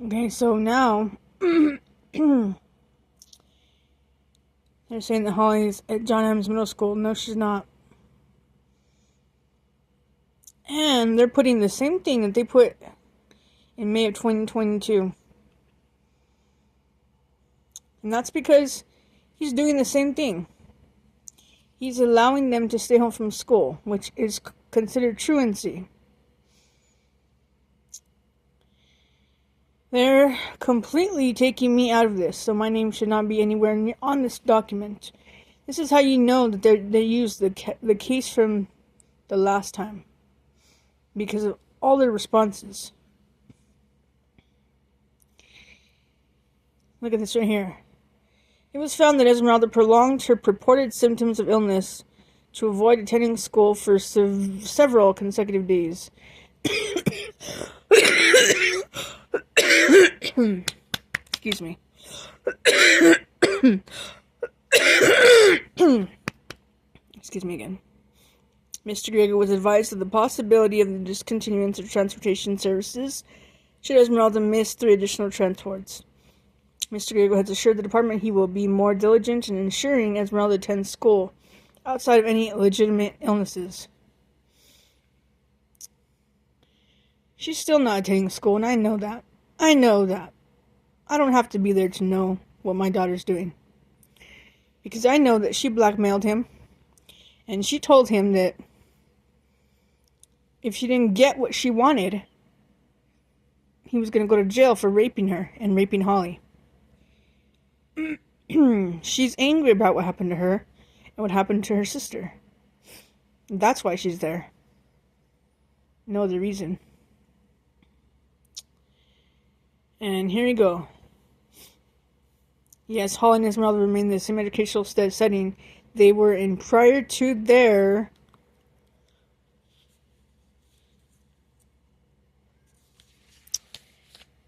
Okay, so now they're saying that Holly's at John Adams Middle School. No, she's not. And they're putting the same thing that they put in May of 2022. And that's because he's doing the same thing. He's allowing them to stay home from school, which is considered truancy. They're completely taking me out of this, so my name should not be anywhere on this document. This is how you know that they used the case from the last time, because of all their responses. Look at this right here. It was found that Esmeralda prolonged her purported symptoms of illness to avoid attending school for several consecutive days. Excuse me. Excuse me again. Mr. Griego was advised of the possibility of the discontinuance of transportation services should Esmeralda miss 3 additional transports. Mr. Griego has assured the department he will be more diligent in ensuring Esmeralda attends school outside of any legitimate illnesses. She's still not attending school, and I know that. I don't have to be there to know what my daughter's doing. Because I know that she blackmailed him, and she told him that if she didn't get what she wanted, he was going to go to jail for raping her and raping Holly. She's angry about what happened to her and what happened to her sister. That's why she's there. No other reason. And here you go. Yes, Holly and Esmeralda remain in the same educational setting they were in prior to their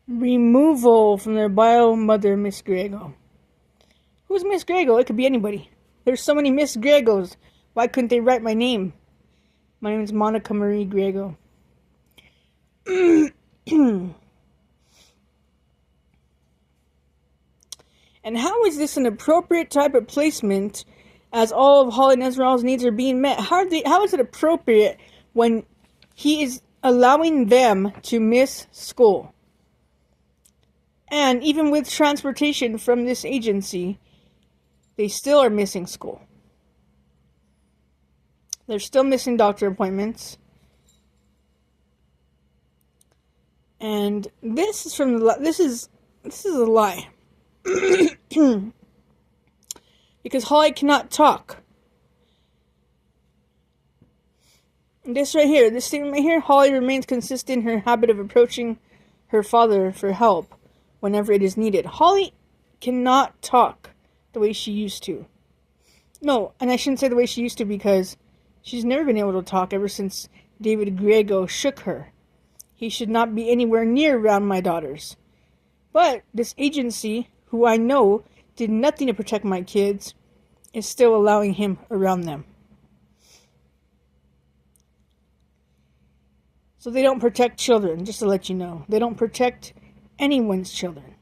removal from their bio mother, Miss Griego. Who's Miss Griego? It could be anybody. There's so many Miss Griegos. Why couldn't they write my name? My name is Monica Marie Griego. And how is this an appropriate type of placement as all of Holly and Esmeralda's needs are being met? How is it appropriate when he is allowing them to miss school? And even with transportation from this agency, they still are missing school. They're still missing doctor appointments. And this is a lie. Because Holly cannot talk. This right here, this statement right here, Holly remains consistent in her habit of approaching her father for help whenever it is needed. Holly cannot talk the way she used to. No, and I shouldn't say the way she used to because she's never been able to talk ever since David Griego shook her. He should not be anywhere near around my daughters. But this agency, who I know did nothing to protect my kids, is still allowing him around them. So they don't protect children, just to let you know. They don't protect anyone's children.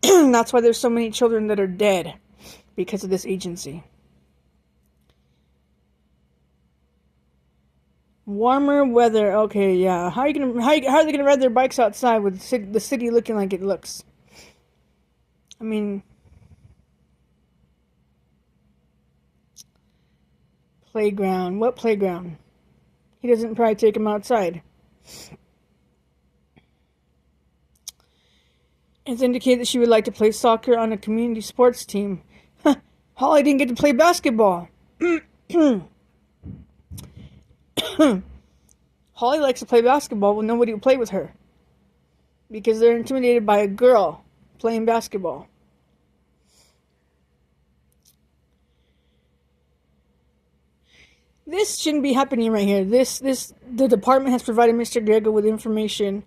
That's why there's so many children that are dead because of this agency. Warmer weather. Okay, yeah. How are they gonna ride their bikes outside with the city looking like it looks? I mean, playground. What playground? He doesn't probably take them outside. It's indicated that she would like to play soccer on a community sports team. Holly didn't get to play basketball. Holly likes to play basketball, but nobody will play with her. Because they're intimidated by a girl playing basketball. This shouldn't be happening right here. The department has provided Mr. Griego with information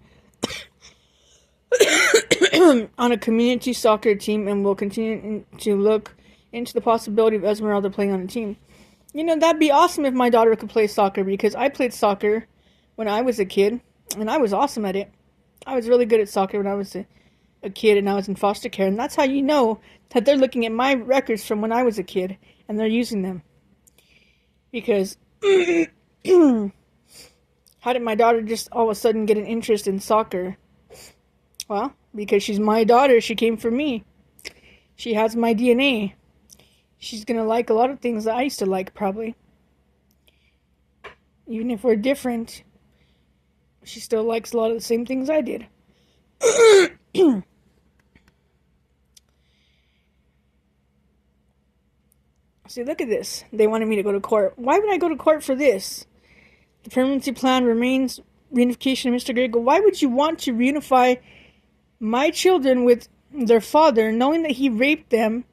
on a community soccer team and will continue to look into the possibility of Esmeralda playing on a team. You know, that'd be awesome if my daughter could play soccer, because I played soccer when I was a kid, and I was awesome at it. I was really good at soccer when I was a kid and I was in foster care. And that's how you know that they're looking at my records from when I was a kid and they're using them. Because how did my daughter just all of a sudden get an interest in soccer? Well, because she's my daughter. She came from me. She has my DNA. She's going to like a lot of things that I used to like, probably. Even if we're different, she still likes a lot of the same things I did. See, look at this. They wanted me to go to court. Why would I go to court for this? The permanency plan remains reunification of Mr. Grego. Why would you want to reunify my children with their father, knowing that he raped them,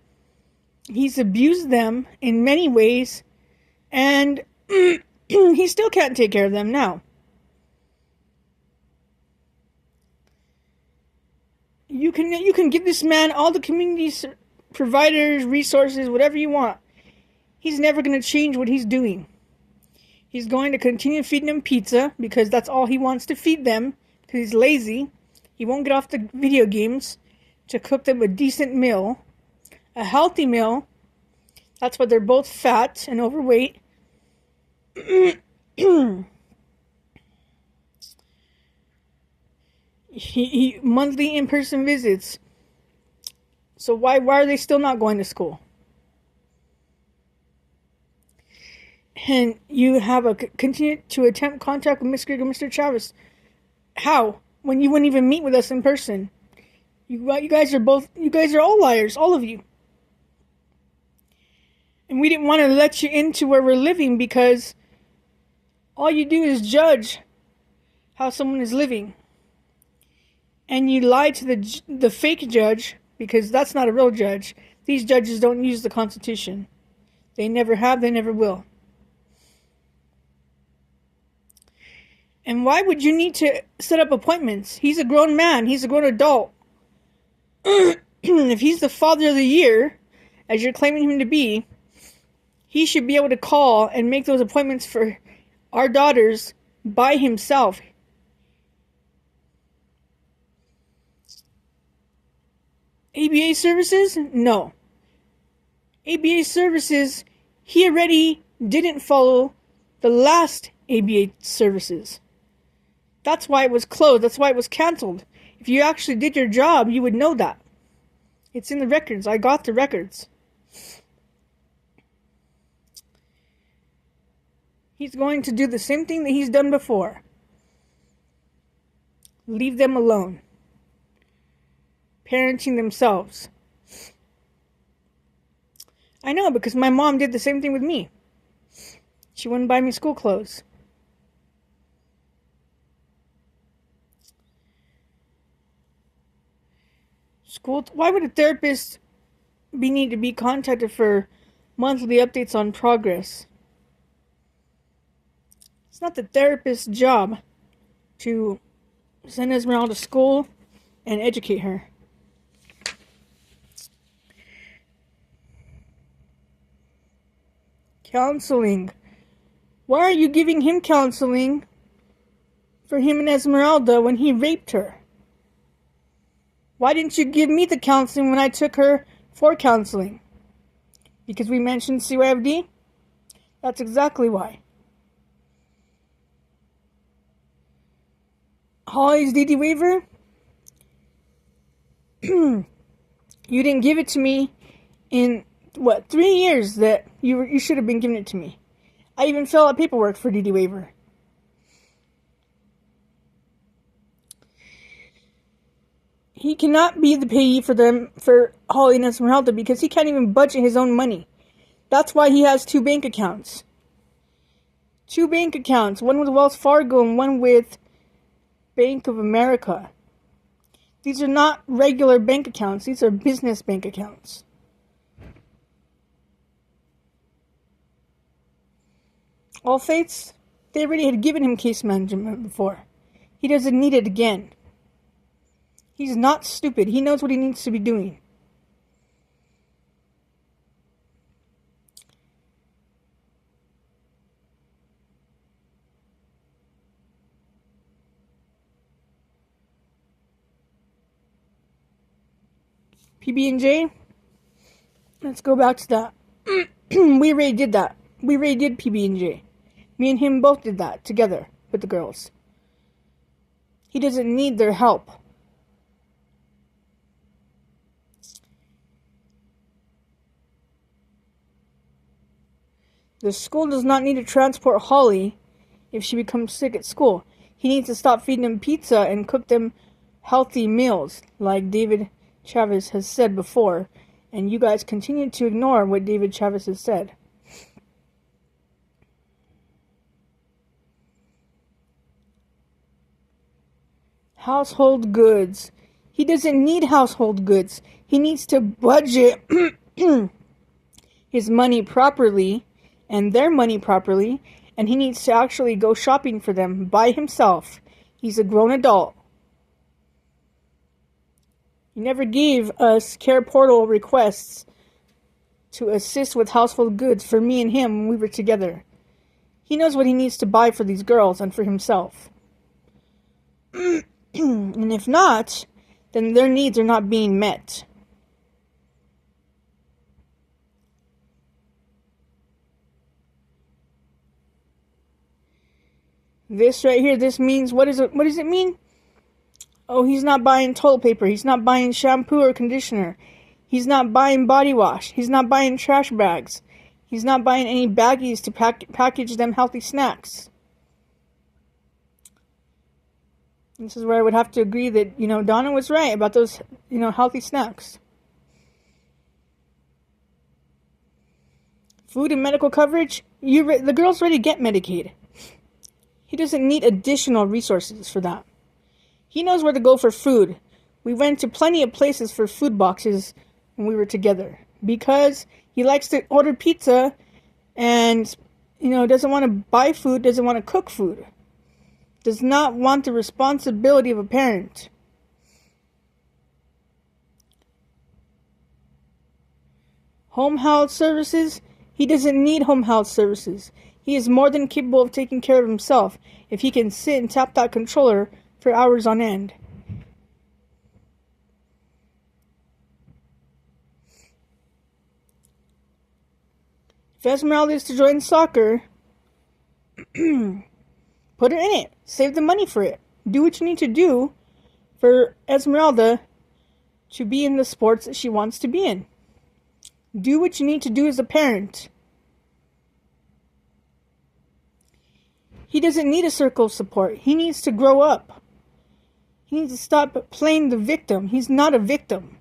he's abused them in many ways, and he still can't take care of them now? You can give this man all the community providers, resources, whatever you want. He's never going to change what he's doing. He's going to continue feeding them pizza because that's all he wants to feed them because he's lazy. He won't get off the video games to cook them a decent meal, a healthy meal. That's why they're both fat and overweight. He monthly in-person visits. So why are they still not going to school? And you have a continue to attempt contact with Miss Greg and Mr. Chavez. How? When you wouldn't even meet with us in person. You guys are all liars, all of you. And we didn't want to let you into where we're living because all you do is judge how someone is living. And you lie to the fake judge because that's not a real judge. These judges don't use the Constitution. They never have, they never will. And why would you need to set up appointments? He's a grown man. He's a grown adult. If he's the father of the year, as you're claiming him to be, he should be able to call and make those appointments for our daughters by himself. ABA services? No. ABA services, he already didn't follow the last ABA services. That's why it was closed. That's why it was canceled. If you actually did your job, you would know that. It's in the records. I got the records. He's going to do the same thing that he's done before. Leave them alone. Parenting themselves. I know, because my mom did the same thing with me. She wouldn't buy me school clothes. Why would a therapist need to be contacted for monthly updates on progress? It's not the therapist's job to send Esmeralda to school and educate her. Counseling. Why are you giving him counseling for him and Esmeralda when he raped her? Why didn't you give me the counseling when I took her for counseling? Because we mentioned CYFD? That's exactly why. Holly's DD Waiver? You didn't give it to me in, 3 years that you should have been giving it to me. I even filled out paperwork for DD Waiver. He cannot be the payee for Holly and Esmeralda because he can't even budget his own money. That's why he has 2 bank accounts. 2 bank accounts, one with Wells Fargo and one with Bank of America. These are not regular bank accounts. These are business bank accounts. All Faiths, they already had given him case management before. He doesn't need it again. He's not stupid. He knows what he needs to be doing. PB&J. Let's go back to that. We already did that. We already did PB&J. Me and him both did that together with the girls. He doesn't need their help. The school does not need to transport Holly if she becomes sick at school. He needs to stop feeding them pizza and cook them healthy meals, like David Chavez has said before, and you guys continue to ignore what David Chavez has said. Household goods. He doesn't need household goods. He needs to budget his money properly and their money properly, and he needs to actually go shopping for them by himself. He's a grown adult. He never gave us Care Portal requests to assist with household goods for me and him when we were together. He knows what he needs to buy for these girls and for himself. And if not, then their needs are not being met. This right here, this means, what does it mean? Oh, he's not buying toilet paper. He's not buying shampoo or conditioner. He's not buying body wash. He's not buying trash bags. He's not buying any baggies to package them healthy snacks. This is where I would have to agree that, Donna was right about those, healthy snacks. Food and medical coverage. The girls already get Medicaid. He doesn't need additional resources for that. He knows where to go for food. We went to plenty of places for food boxes when we were together. Because he likes to order pizza and, doesn't want to buy food, doesn't want to cook food. Does not want the responsibility of a parent. Home health services. He doesn't need home health services. He is more than capable of taking care of himself if he can sit and tap that controller for hours on end. If Esmeralda is to join soccer, put her in it. Save the money for it. Do what you need to do for Esmeralda to be in the sports that she wants to be in. Do what you need to do as a parent. He doesn't need a circle of support. He needs to grow up. He needs to stop playing the victim. He's not a victim.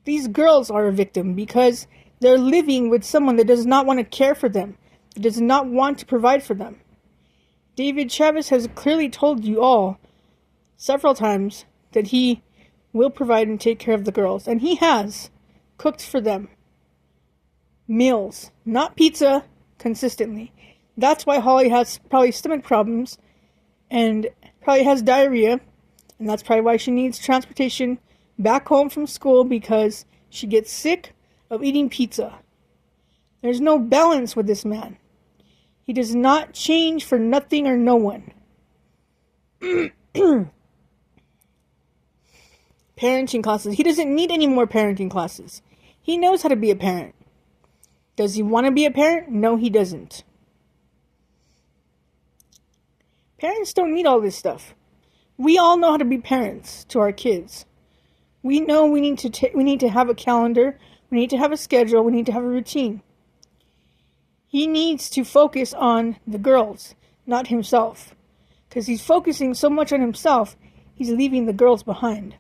These girls are a victim because they're living with someone that does not want to care for them, that does not want to provide for them. David Chavez has clearly told you all several times that he will provide and take care of the girls, and he has cooked for them meals, not pizza, consistently. That's why Holly has probably stomach problems and probably has diarrhea. And that's probably why she needs transportation back home from school, because she gets sick of eating pizza. There's no balance with this man. He does not change for nothing or no one. Parenting classes. He doesn't need any more parenting classes. He knows how to be a parent. Does he want to be a parent? No, he doesn't. Parents don't need all this stuff. We all know how to be parents to our kids. We know we need to have a calendar, we need to have a schedule, we need to have a routine. He needs to focus on the girls, not himself. Because he's focusing so much on himself, he's leaving the girls behind.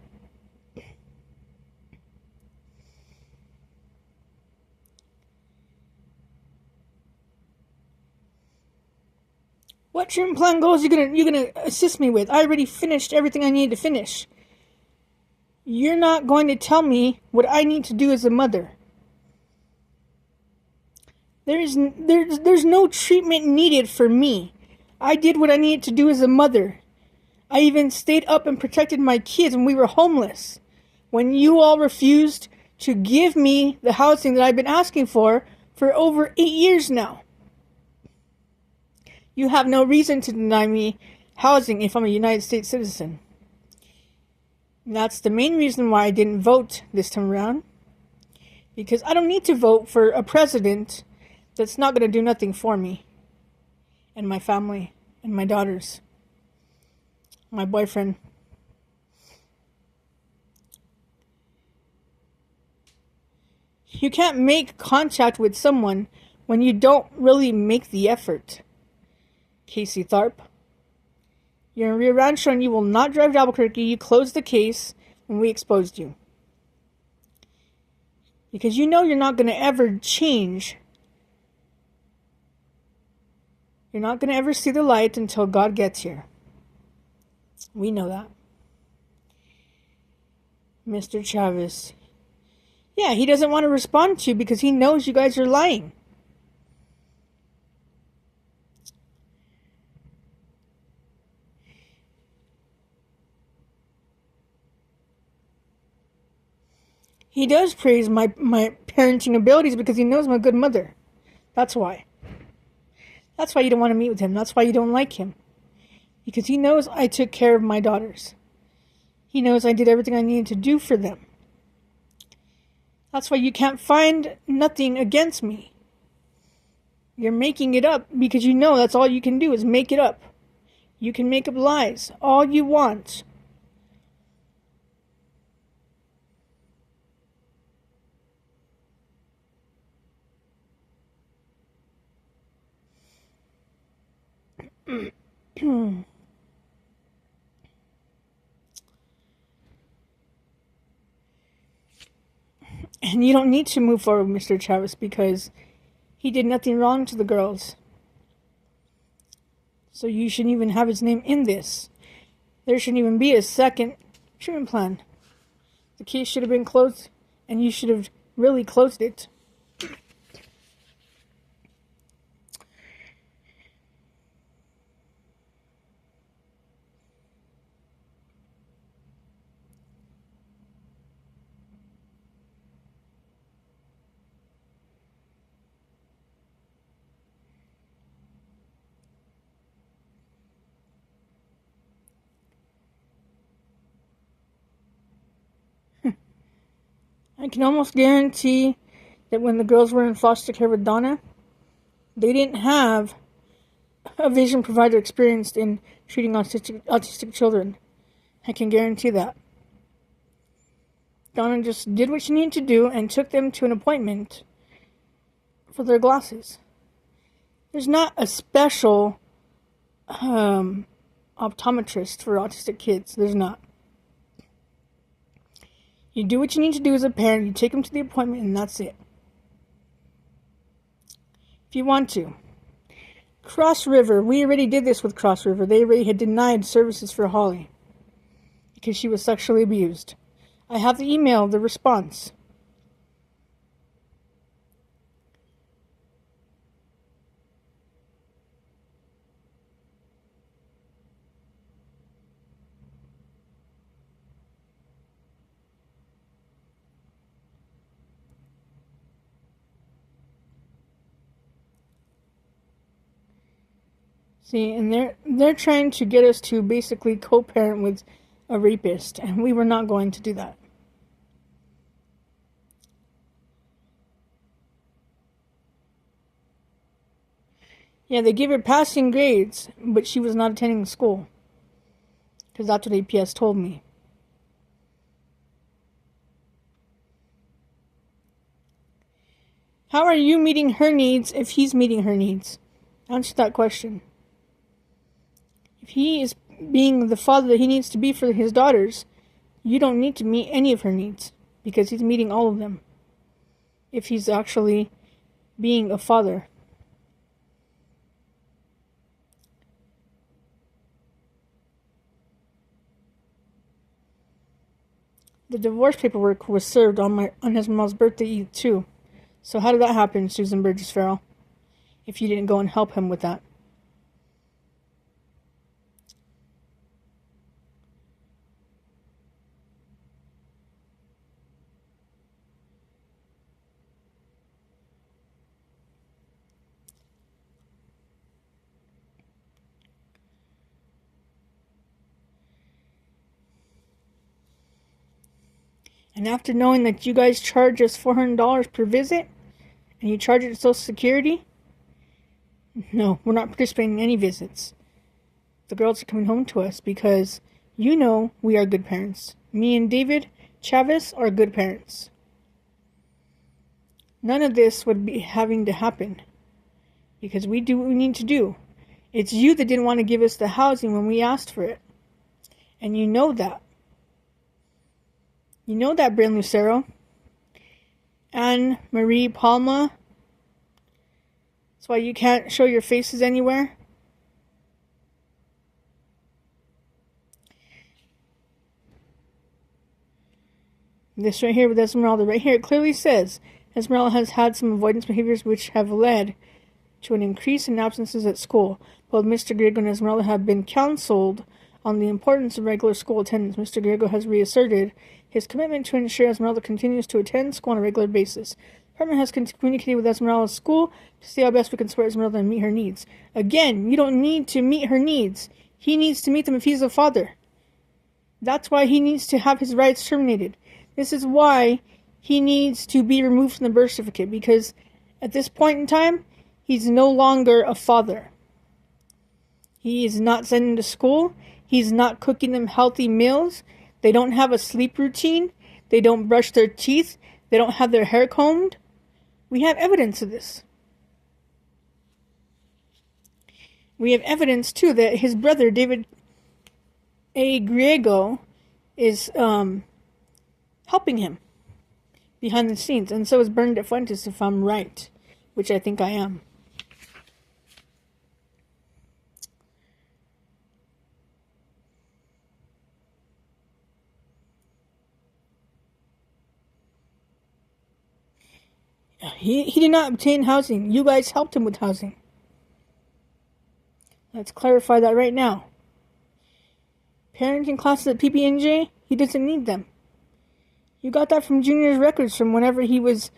What treatment plan goals you're gonna assist me with? I already finished everything I needed to finish. You're not going to tell me what I need to do as a mother. There's no treatment needed for me. I did what I needed to do as a mother. I even stayed up and protected my kids when we were homeless. When you all refused to give me the housing that I've been asking for over 8 years now. You have no reason to deny me housing if I'm a United States citizen. That's the main reason why I didn't vote this time around. Because I don't need to vote for a president that's not going to do nothing for me and my family and my daughters, my boyfriend. You can't make contact with someone when you don't really make the effort. Casey Tharp. You're in Rio Rancho and you will not drive to Albuquerque. You closed the case when we exposed you. Because you know you're not going to ever change. You're not going to ever see the light until God gets here. We know that. Mr. Chavez. Yeah, he doesn't want to respond to you because he knows you guys are lying. He does praise my parenting abilities because he knows I'm a good mother. That's why. That's why you don't want to meet with him. That's why you don't like him. Because he knows I took care of my daughters. He knows I did everything I needed to do for them. That's why you can't find nothing against me. You're making it up because you know that's all you can do is make it up. You can make up lies all you want. And you don't need to move forward, Mr. Chavez, because he did nothing wrong to the girls. So you shouldn't even have his name in this. There shouldn't even be a second treatment plan. The case should have been closed, and you should have really closed it. I can almost guarantee that when the girls were in foster care with Donna, they didn't have a vision provider experienced in treating autistic children. I can guarantee that. Donna just did what she needed to do and took them to an appointment for their glasses. There's not a special optometrist for autistic kids. There's not. You do what you need to do as a parent. You take them to the appointment and that's it. If you want to. Cross River. We already did this with Cross River. They already had denied services for Holly because she was sexually abused. I have the email, the response. See, and they're trying to get us to basically co-parent with a rapist, and we were not going to do that. Yeah, they gave her passing grades, but she was not attending school. Because that's what APS told me. How are you meeting her needs if he's meeting her needs? Answer that question. If he is being the father that he needs to be for his daughters, you don't need to meet any of her needs because he's meeting all of them. If he's actually being a father. The divorce paperwork was served on his mom's birthday too. So how did that happen, Susan Burgess Farrell? If you didn't go and help him with that. And after knowing that you guys charge us $400 per visit, and you charge it to Social Security, no, we're not participating in any visits. The girls are coming home to us because you know we are good parents. Me and David Chavez are good parents. None of this would be having to happen because we do what we need to do. It's you that didn't want to give us the housing when we asked for it. And you know that. You know that, Brynn Lucero. Anne Marie Palma. That's why you can't show your faces anywhere. This right here with Esmeralda, right here, it clearly says Esmeralda has had some avoidance behaviors which have led to an increase in absences at school. Both Mr. Griego and Esmeralda have been counseled on the importance of regular school attendance. Mr. Griego has reasserted his commitment to ensure Esmeralda continues to attend school on a regular basis. The department has communicated with Esmeralda's school to see how best we can support Esmeralda and meet her needs. Again, you don't need to meet her needs. He needs to meet them if he's a father. That's why he needs to have his rights terminated. This is why he needs to be removed from the birth certificate, because at this point in time, he's no longer a father. He is not sending them to school. He's not cooking them healthy meals. They don't have a sleep routine. They don't brush their teeth. They don't have their hair combed. We have evidence of this. We have evidence, too, that his brother, David A. Griego, is helping him behind the scenes. And so is Bernadette Fuentes, if I'm right, which I think I am. He did not obtain housing. You guys helped him with housing. Let's clarify that right now. Parenting classes at PB&J, he doesn't need them. You got that from Junior's records from whenever he was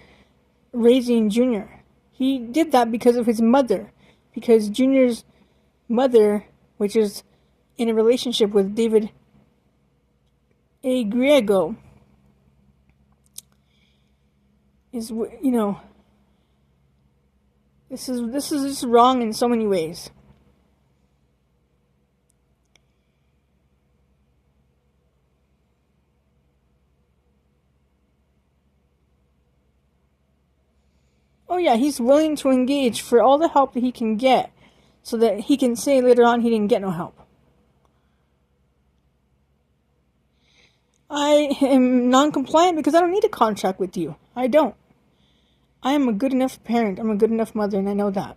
raising Junior. He did that because of his mother. Because Junior's mother, which is in a relationship with David A. Griego, is, you know, this is just wrong in so many ways. Oh yeah, he's willing to engage for all the help that he can get, so that he can say later on he didn't get no help. I am non-compliant because I don't need a contract with you. I don't. I am a good enough parent. I'm a good enough mother, and I know that.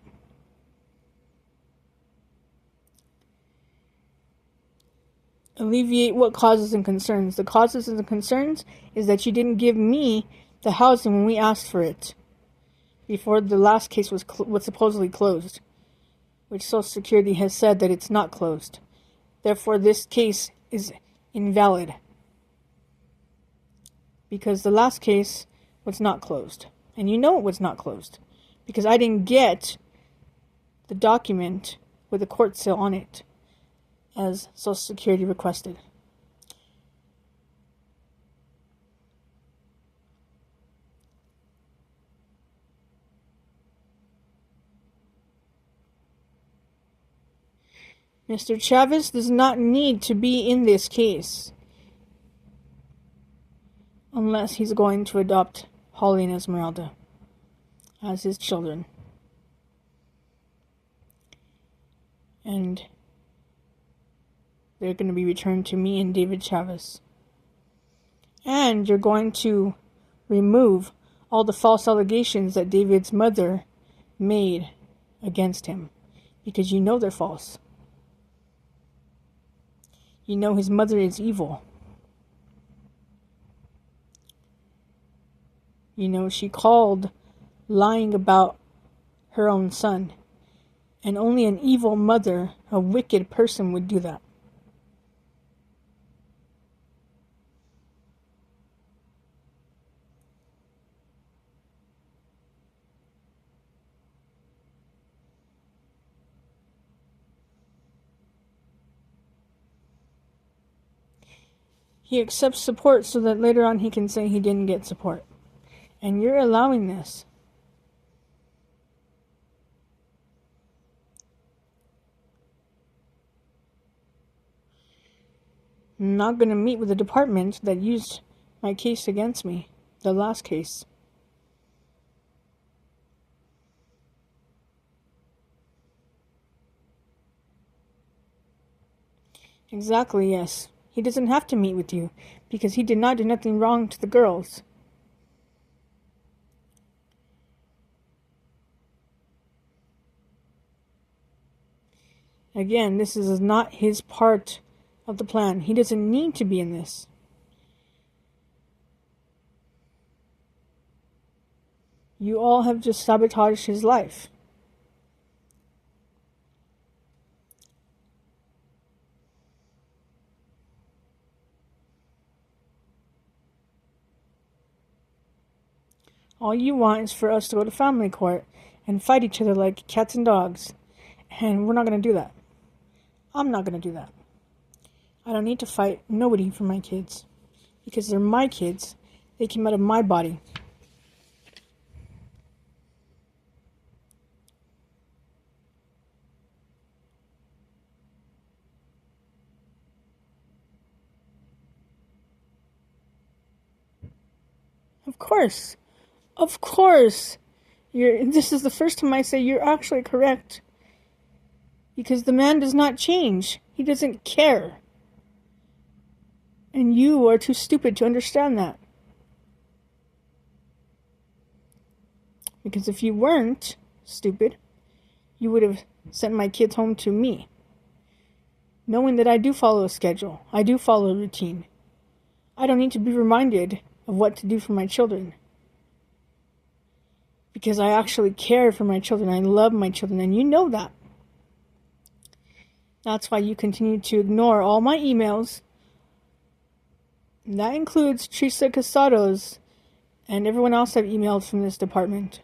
Alleviate what causes and concerns. The causes and the concerns is that you didn't give me the housing when we asked for it, before the last case was supposedly closed, which Social Security has said that it's not closed. Therefore, this case is invalid, because the last case was not closed. And you know it was not closed, because I didn't get the document with a court seal on it, as Social Security requested. Mr. Chavez does not need to be in this case unless he's going to adopt Holly and Esmeralda as his children. And they're going to be returned to me and David Chavez. And you're going to remove all the false allegations that David's mother made against him, because you know they're false. You know his mother is evil. You know she called lying about her own son. And only an evil mother, a wicked person, would do that. He accepts support so that later on he can say he didn't get support. And you're allowing this. I'm not going to meet with the department that used my case against me, the last case. Exactly, yes. He doesn't have to meet with you because he did not do nothing wrong to the girls. Again, this is not his part of the plan. He doesn't need to be in this. You all have just sabotaged his life. All you want is for us to go to family court and fight each other like cats and dogs. And we're not going to do that. I'm not going to do that. I don't need to fight nobody for my kids. Because they're my kids. They came out of my body. Of course. Of course. This is the first time I say you're actually correct. Because the man does not change. He doesn't care. And you are too stupid to understand that. Because if you weren't stupid, you would have sent my kids home to me. Knowing that I do follow a schedule. I do follow a routine. I don't need to be reminded of what to do for my children. Because I actually care for my children. I love my children. And you know that. That's why you continue to ignore all my emails. And that includes Teresa Casado's and everyone else I've emailed from this department.